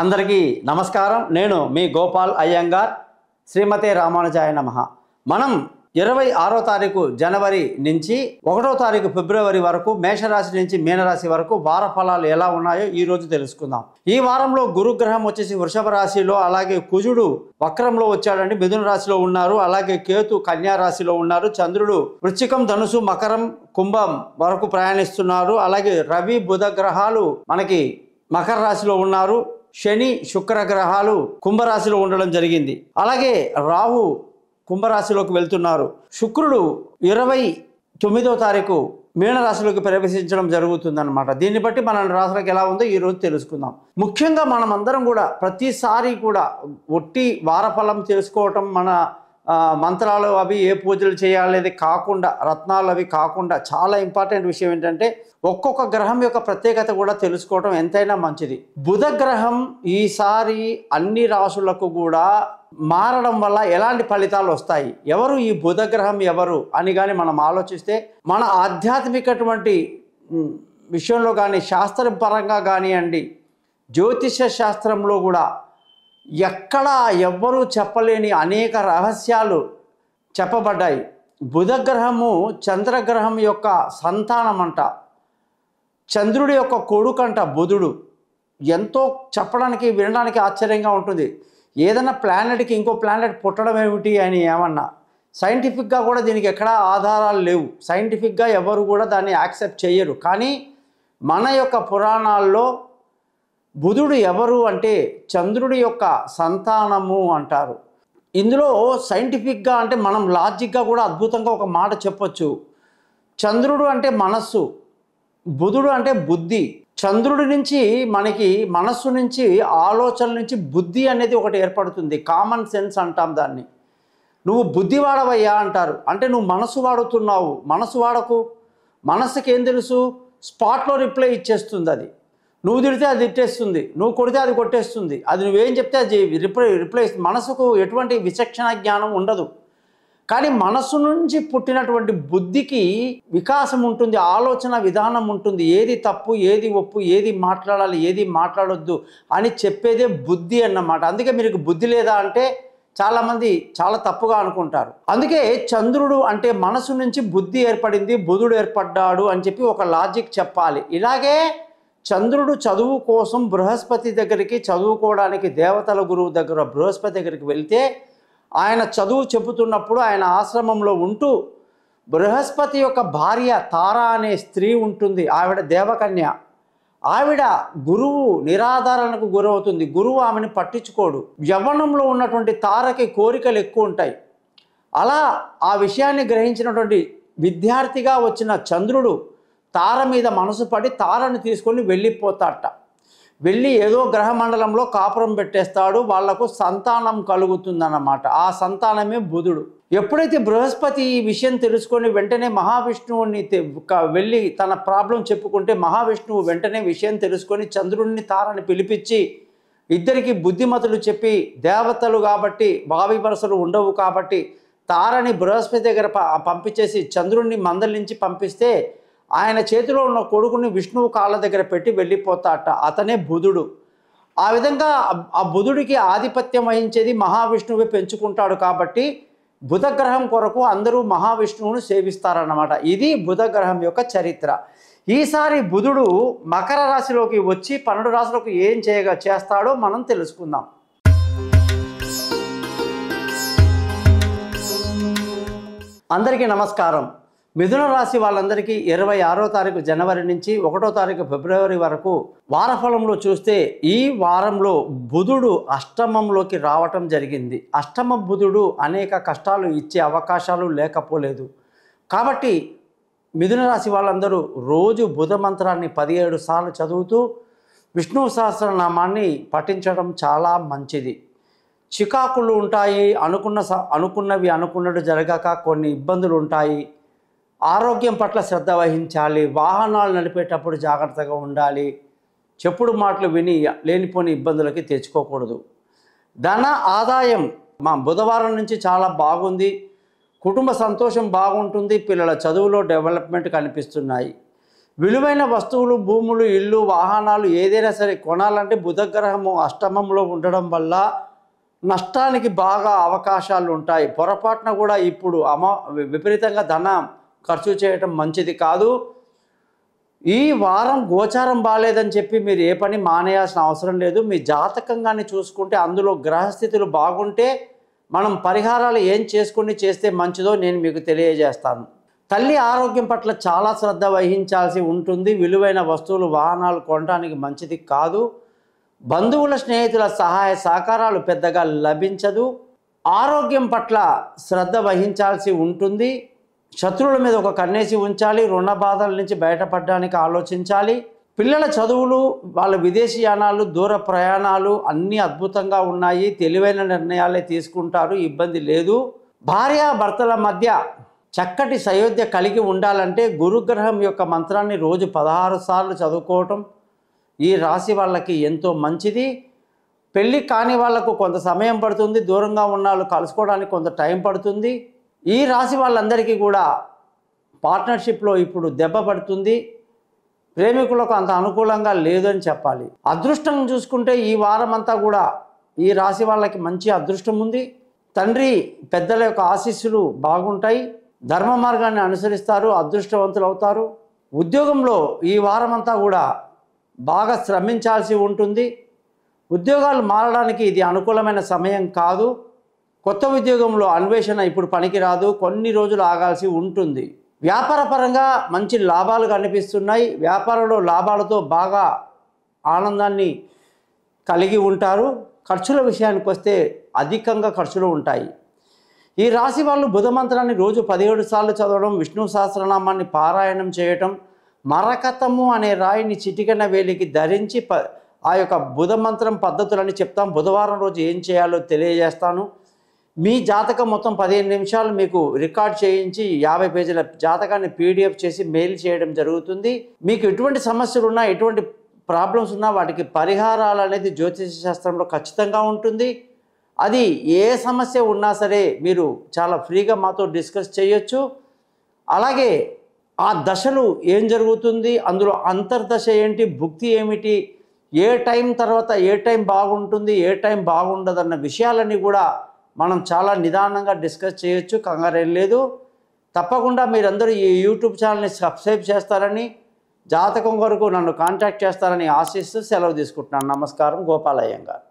అందరికీ నమస్కారం. నేను మీ గోపాల్ అయ్యంగార్. శ్రీమతే రామానుజాయ నమః. మనం 26వ తారీఖు జనవరి నుంచి 1వ తారీఖు ఫిబ్రవరి వరకు మేషరాశి నుంచి మీనరాశి వరకు వార ఫలాలు ఎలా ఉన్నాయో ఈ రోజు తెలుసుకుందాం. ఈ వారంలో గురుగ్రహం వచ్చేసి వృషభ రాశిలో, అలాగే కుజుడు వక్రంలో వచ్చాడండి, మిథున రాశిలో ఉన్నారు. అలాగే కేతు కన్యా రాశిలో ఉన్నారు. చంద్రుడు వృశ్చికం, ధనుసు, మకరం, కుంభం వరకు ప్రయాణిస్తున్నారు. అలాగే రవి, బుధ గ్రహాలు మనకి మకర రాశిలో ఉన్నారు. శని, శుక్ర గ్రహాలు కుంభరాశిలో ఉండడం జరిగింది. అలాగే రాహు కుంభరాశిలోకి వెళ్తున్నారు. శుక్రుడు 29వ తారీఖు మీనరాశిలోకి ప్రవేశించడం జరుగుతుందన్నమాట. దీన్ని బట్టి మన రాశులకు ఎలా ఉందో ఈరోజు తెలుసుకుందాం. ముఖ్యంగా మనం అందరం కూడా ప్రతిసారి కూడా ఒట్టి వారఫలం తెలుసుకోవటం, మన మంత్రాలు అవి ఏ పూజలు చేయాలనేది కాకుండా, రత్నాలు అవి కాకుండా, చాలా ఇంపార్టెంట్ విషయం ఏంటంటే ఒక్కొక్క గ్రహం యొక్క ప్రత్యేకత కూడా తెలుసుకోవటం ఎంతైనా మంచిది. బుధ గ్రహం ఈసారి అన్ని రాశులకు కూడా మారడం వల్ల ఎలాంటి ఫలితాలు వస్తాయి, ఎవరు ఈ బుధ గ్రహం ఎవరు అని కానీ మనం ఆలోచిస్తే, మన ఆధ్యాత్మికటువంటి విషయంలో కానీ, శాస్త్రపరంగా కానివ్వండి, జ్యోతిష శాస్త్రంలో కూడా ఎక్కడా ఎవ్వరూ చెప్పలేని అనేక రహస్యాలు చెప్పబడ్డాయి. బుధగ్రహము చంద్రగ్రహం యొక్క సంతానం అంట, చంద్రుడి యొక్క కొడుకంట బుధుడు. ఎంతో చెప్పడానికి వినడానికి ఆశ్చర్యంగా ఉంటుంది. ఏదైనా ప్లానెట్కి ఇంకో ప్లానెట్ పుట్టడం ఏమిటి అని ఏమన్నా, సైంటిఫిక్గా కూడా దీనికి ఎక్కడా ఆధారాలు లేవు. సైంటిఫిక్గా ఎవరు కూడా దాన్ని యాక్సెప్ట్ చేయరు. కానీ మన యొక్క పురాణాల్లో బుధుడు ఎవరు అంటే చంద్రుడి యొక్క సంతానము అంటారు. ఇందులో సైంటిఫిక్గా అంటే మనం లాజిక్గా కూడా అద్భుతంగా ఒక మాట చెప్పొచ్చు. చంద్రుడు అంటే మనస్సు, బుధుడు అంటే బుద్ధి. చంద్రుడి నుంచి మనకి మనస్సు నుంచి, ఆలోచన నుంచి బుద్ధి అనేది ఒకటి ఏర్పడుతుంది. కామన్ సెన్స్ అంటాం దాన్ని. నువ్వు బుద్ధి వాడవయ్యా అంటారు. అంటే నువ్వు మనసు వాడుతున్నావు. మనసు వాడకు. మనసుకి ఏం తెలుసు? స్పాట్లో రిప్లై ఇచ్చేస్తుంది. అది నువ్వు తిడితే అది తిట్టేస్తుంది, నువ్వు కొడితే అది కొట్టేస్తుంది, అది నువ్వేం చెప్తే అది రిప్లై. మనసుకు ఎటువంటి విచక్షణ జ్ఞానం ఉండదు. కానీ మనస్సు నుంచి పుట్టినటువంటి బుద్ధికి వికాసం ఉంటుంది, ఆలోచన విధానం ఉంటుంది. ఏది తప్పు, ఏది ఒప్పు, ఏది మాట్లాడాలి, ఏది మాట్లాడొద్దు అని చెప్పేదే బుద్ధి అన్నమాట. అందుకే మీకు బుద్ధి లేదా అంటే చాలామంది చాలా తప్పుగా అనుకుంటారు. అందుకే చంద్రుడు అంటే మనసు నుంచి బుద్ధి ఏర్పడింది, బుధుడు ఏర్పడ్డాడు అని చెప్పి ఒక లాజిక్ చెప్పాలి. ఇలాగే చంద్రుడు చదువు కోసం బృహస్పతి దగ్గరికి, చదువుకోవడానికి దేవతల గురువు దగ్గర బృహస్పతి దగ్గరికి వెళ్తే, ఆయన చదువు చెబుతున్నప్పుడు ఆయన ఆశ్రమంలో ఉంటూ బృహస్పతి యొక్క భార్య తార అనే స్త్రీ ఉంటుంది. ఆవిడ దేవకన్య. ఆవిడ గురువు నిరాధారణకు గురవుతుంది. గురువు ఆమెను పట్టించుకోడు. యవ్వనంలో ఉన్నటువంటి తారకి కోరికలు ఎక్కువ ఉంటాయి. అలా ఆ విషయాన్ని గ్రహించినటువంటి విద్యార్థిగా వచ్చిన చంద్రుడు తార మీద మనసు పడి తారను తీసుకొని వెళ్ళిపోతాడట. వెళ్ళి ఏదో గ్రహమండలంలో కాపురం పెట్టేస్తాడు. వాళ్లకు సంతానం కలుగుతుందన్నమాట. ఆ సంతానమే బుధుడు. ఎప్పుడైతే బృహస్పతి ఈ విషయం తెలుసుకొని వెంటనే మహావిష్ణువుని వెళ్ళి తన ప్రాబ్లం చెప్పుకుంటే, మహావిష్ణువు వెంటనే విషయం తెలుసుకొని చంద్రుడిని తారని పిలిపించి ఇద్దరికి బుద్ధిమతులు చెప్పి, దేవతలు కాబట్టి భావి వరసలు ఉండవు కాబట్టి తారని బృహస్పతి దగ్గర పంపించేసి చంద్రుడిని మందలించి పంపిస్తే, ఆయన చేతిలో ఉన్న కొడుకుని విష్ణువు కాళ్ళ దగ్గర పెట్టి వెళ్ళిపోతాట. అతనే బుధుడు. ఆ విధంగా ఆ బుధుడికి ఆధిపత్యం వహించేది మహావిష్ణువే పెంచుకుంటాడు. కాబట్టి బుధగ్రహం కొరకు అందరూ మహావిష్ణువును సేవిస్తారన్నమాట. ఇది బుధగ్రహం యొక్క చరిత్ర. ఈసారి బుధుడు మకర రాశిలోకి వచ్చి 12 రాశులకు ఏం చేస్తాడో మనం తెలుసుకుందాం. అందరికీ నమస్కారం. మిథున రాశి వాళ్ళందరికీ 26వ తారీఖు జనవరి నుంచి 1వ తారీఖు ఫిబ్రవరి వరకు వారఫలంలో చూస్తే, ఈ వారంలో బుధుడు అష్టమంలోకి రావటం జరిగింది. అష్టమ బుధుడు అనేక కష్టాలు ఇచ్చే అవకాశాలు లేకపోలేదు. కాబట్టి మిథున రాశి వాళ్ళందరూ రోజు బుధ మంత్రాన్ని 17 సార్లు చదువుతూ విష్ణు సహస్రనామాన్ని పఠించడం చాలా మంచిది. చికాకులు ఉంటాయి, అనుకున్నవి అనుకున్నట్టు జరగక కొన్ని ఇబ్బందులు ఉంటాయి. ఆరోగ్యం పట్ల శ్రద్ధ వహించాలి. వాహనాలు నడిపేటప్పుడు జాగ్రత్తగా ఉండాలి. చెప్పుడు మాటలు విని లేనిపోని ఇబ్బందులకి తెచ్చుకోకూడదు. ధన ఆదాయం మా బుధవారం నుంచి చాలా బాగుంది. కుటుంబ సంతోషం బాగుంటుంది. పిల్లల చదువులో డెవలప్మెంట్ కనిపిస్తున్నాయి. విలువైన వస్తువులు, భూములు, ఇల్లు, వాహనాలు ఏదైనా సరే కొనాలంటే బుధగ్రహము అష్టమంలో ఉండడం వల్ల నష్టానికి బాగా అవకాశాలు ఉంటాయి. పొరపాటున కూడా ఇప్పుడు విపరీతంగా ధనం ఖర్చు చేయటం మంచిది కాదు. ఈ వారం గోచారం బాలేదని చెప్పి మీరు ఏ పని మానేయాల్సిన అవసరం లేదు. మీ జాతకంగానే చూసుకుంటే అందులో గ్రహస్థితులు బాగుంటే మనం పరిహారాలు ఏం చేస్తే మంచిదో నేను మీకు తెలియజేస్తాను. తల్లి ఆరోగ్యం పట్ల చాలా శ్రద్ధ వహించాల్సి ఉంటుంది. విలువైన వస్తువులు, వాహనాలు కొనడానికి మంచిది కాదు. బంధువుల, స్నేహితుల సహాయ సహకారాలు పెద్దగా లభించదు. ఆరోగ్యం పట్ల శ్రద్ధ వహించాల్సి ఉంటుంది. శత్రువుల మీద ఒక కన్నేసి ఉంచాలి. రుణ బాధల నుంచి బయటపడడానికి ఆలోచించాలి. పిల్లల చదువులు, వాళ్ళ విదేశీయానాలు, దూర ప్రయాణాలు అన్నీ అద్భుతంగా ఉన్నాయి. తెలివైన నిర్ణయాలే తీసుకుంటారు, ఇబ్బంది లేదు. భార్యాభర్తల మధ్య చక్కటి సయోధ్య కలిగి ఉండాలంటే గురుగ్రహం యొక్క మంత్రాన్ని రోజు 16 సార్లు చదువుకోవటం ఈ రాశి వాళ్ళకి ఎంతో మంచిది. పెళ్ళి కాని వాళ్లకు కొంత సమయం పడుతుంది. దూరంగా ఉన్న వాళ్ళు కలుసుకోవడానికి కొంత టైం పడుతుంది. ఈ రాశి వాళ్ళందరికీ కూడా పార్ట్నర్షిప్లో ఇప్పుడు దెబ్బ పడుతుంది. ప్రేమికులకు అంత అనుకూలంగా లేదని చెప్పాలి. అదృష్టం చూసుకుంటే ఈ వారం అంతా కూడా ఈ రాశి వాళ్ళకి మంచి అదృష్టం ఉంది. తండ్రి పెద్దల యొక్క ఆశీస్సులు బాగుంటాయి. ధర్మ మార్గాన్ని అనుసరిస్తారు, అదృష్టవంతులు అవుతారు. ఉద్యోగంలో ఈ వారం అంతా కూడా బాగా శ్రమించాల్సి ఉంటుంది. ఉద్యోగాలు మారడానికి ఇది అనుకూలమైన సమయం కాదు. కొత్త ఉద్యోగంలో అన్వేషణ ఇప్పుడు పనికిరాదు, కొన్ని రోజులు ఆగాల్సి ఉంటుంది. వ్యాపారపరంగా మంచి లాభాలు కనిపిస్తున్నాయి. వ్యాపారంలో లాభాలతో బాగా ఆనందాన్ని కలిగి ఉంటారు. ఖర్చుల విషయానికి వస్తే అధికంగా ఖర్చులు ఉంటాయి. ఈ రాశి వాళ్ళు బుధమంత్రాన్ని రోజు 17 సార్లు చదవడం, విష్ణు సహస్రనామాన్ని పారాయణం చేయటం, మరకతము అనే రాయిని చిటికెన వేలికి ధరించి ఆ యొక్క బుధమంత్రం పద్ధతులని చెప్తాం. బుధవారం రోజు ఏం చేయాలో తెలియజేస్తాను. మీ జాతకం మొత్తం 15 నిమిషాలు మీకు రికార్డ్ చేయించి 50 పేజీల జాతకాన్ని PDF చేసి మెయిల్ చేయడం జరుగుతుంది. మీకు ఎటువంటి సమస్యలు ఉన్నా, ఎటువంటి ప్రాబ్లమ్స్ ఉన్నా వాటికి పరిహారాలు అనేది జ్యోతిష శాస్త్రంలో ఖచ్చితంగా ఉంటుంది. అది ఏ సమస్య ఉన్నా సరే మీరు చాలా ఫ్రీగా మాతో డిస్కస్ చేయొచ్చు. అలాగే ఆ దశలు ఏం జరుగుతుంది, అందులో అంతర్దశ ఏంటి, భుక్తి ఏమిటి, ఏ టైం తర్వాత ఏ టైం బాగుంటుంది, ఏ టైం బాగుండదన్న విషయాలన్నీ కూడా మనం చాలా నిదానంగా డిస్కస్ చేయొచ్చు. కంగారేం లేదు. తప్పకుండా మీరందరూ ఈ యూట్యూబ్ ఛానల్ని సబ్స్క్రైబ్ చేస్తారని, జాతకం వరకు నన్ను కాంటాక్ట్ చేస్తారని ఆశిస్తూ సెలవు తీసుకుంటున్నాను. నమస్కారం. గోపాల్ అయ్యంగార్.